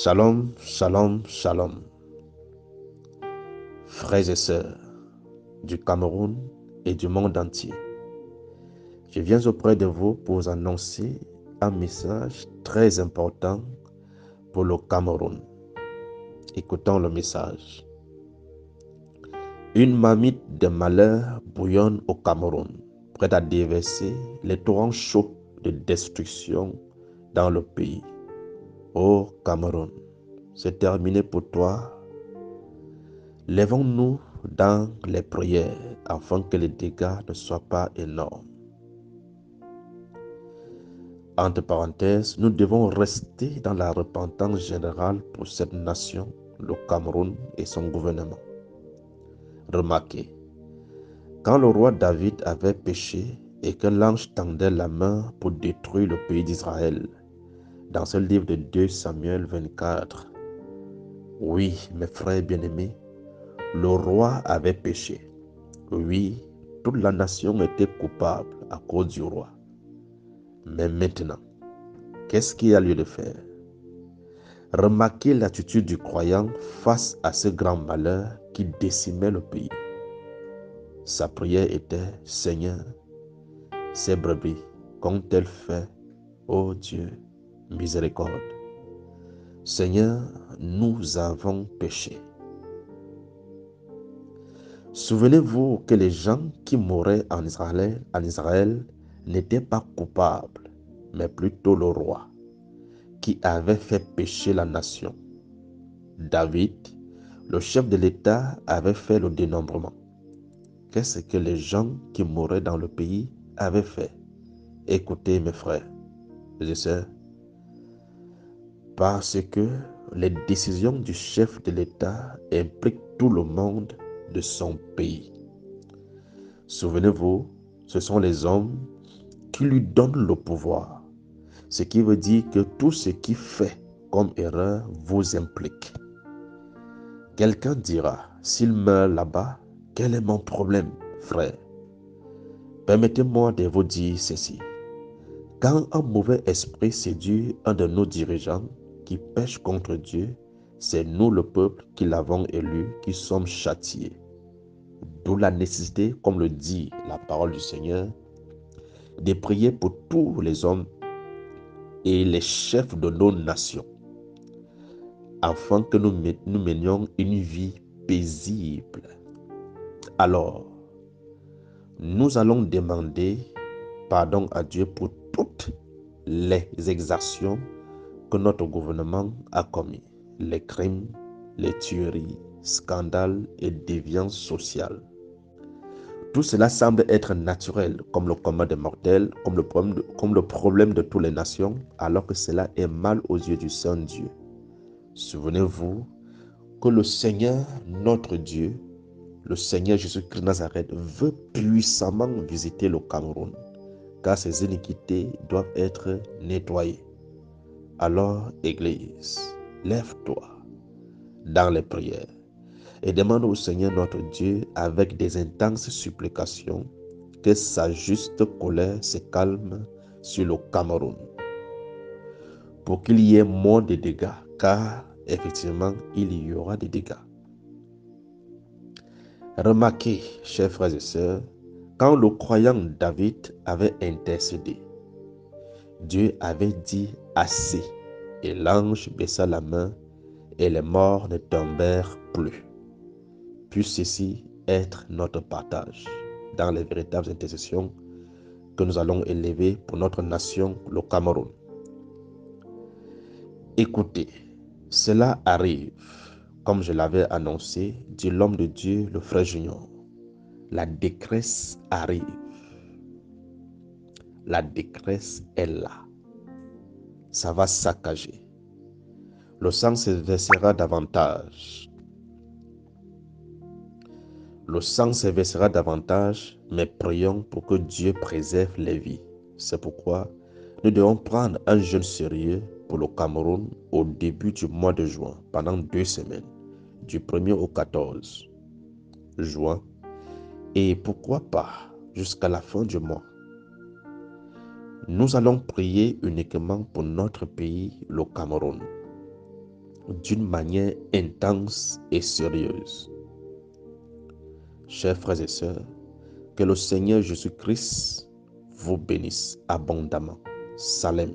Shalom, shalom, shalom. Frères et sœurs du Cameroun et du monde entier, je viens auprès de vous pour vous annoncer un message très important pour le Cameroun. Écoutons le message. Une marmite de malheur bouillonne au Cameroun, prête à déverser les torrents chauds de destruction dans le pays. Ô Cameroun, c'est terminé pour toi. Lèvons-nous dans les prières afin que les dégâts ne soient pas énormes. Entre parenthèses, nous devons rester dans la repentance générale pour cette nation, le Cameroun et son gouvernement. Remarquez, quand le roi David avait péché et que l'ange tendait la main pour détruire le pays d'Israël, dans ce livre de 2 Samuel 24, oui, mes frères bien-aimés, le roi avait péché. Oui, toute la nation était coupable à cause du roi. Mais maintenant, qu'est-ce qu'il y a lieu de faire? Remarquez l'attitude du croyant face à ce grand malheur qui décimait le pays. Sa prière était: Seigneur, ces brebis qu'ont-elles fait? Ô Dieu, miséricorde. Seigneur, nous avons péché. Souvenez-vous que les gens qui mouraient en Israël n'étaient pas coupables, mais plutôt le roi qui avait fait pécher la nation. David, le chef de l'État, avait fait le dénombrement. Qu'est-ce que les gens qui mouraient dans le pays avaient fait? Écoutez mes frères et sœurs, parce que les décisions du chef de l'État impliquent tout le monde de son pays. Souvenez-vous, ce sont les hommes qui lui donnent le pouvoir, ce qui veut dire que tout ce qu'il fait comme erreur vous implique. Quelqu'un dira: s'il meurt là-bas, quel est mon problème, frère? Permettez-moi de vous dire ceci. Quand un mauvais esprit séduit un de nos dirigeants qui pêche contre Dieu, c'est nous, le peuple, qui l'avons élu, qui sommes châtiés. D'où la nécessité, comme le dit la parole du Seigneur, de prier pour tous les hommes et les chefs de nos nations, afin que nous menions une vie paisible. Alors, nous allons demander pardon à Dieu pour toutes les exactions que notre gouvernement a commis, les crimes, les tueries, scandales et déviances sociales. Tout cela semble être naturel, comme le commun des mortels, comme le problème de toutes les nations, alors que cela est mal aux yeux du Saint-Dieu. Souvenez-vous que le Seigneur, notre Dieu, le Seigneur Jésus-Christ de Nazareth, veut puissamment visiter le Cameroun, car ses iniquités doivent être nettoyées. Alors, Église, lève-toi dans les prières et demande au Seigneur notre Dieu avec des intenses supplications que sa juste colère se calme sur le Cameroun, pour qu'il y ait moins de dégâts, car effectivement, il y aura des dégâts. Remarquez, chers frères et sœurs, quand le croyant David avait intercédé, Dieu avait dit assez, et l'ange baissa la main, et les morts ne tombèrent plus. Puisse ceci être notre partage dans les véritables intercessions que nous allons élever pour notre nation, le Cameroun. Écoutez, cela arrive, comme je l'avais annoncé, dit l'homme de Dieu, le frère Junior. La détresse arrive. La détresse est là. Ça va saccager. Le sang se versera davantage. Le sang se versera davantage, mais prions pour que Dieu préserve les vies. C'est pourquoi nous devons prendre un jeûne sérieux pour le Cameroun au début du mois de juin, pendant 2 semaines, du 1er au 14 juin, et pourquoi pas jusqu'à la fin du mois. Nous allons prier uniquement pour notre pays, le Cameroun. d'une manière intense et sérieuse. Chers frères et sœurs, que le Seigneur Jésus-Christ vous bénisse abondamment. Salem.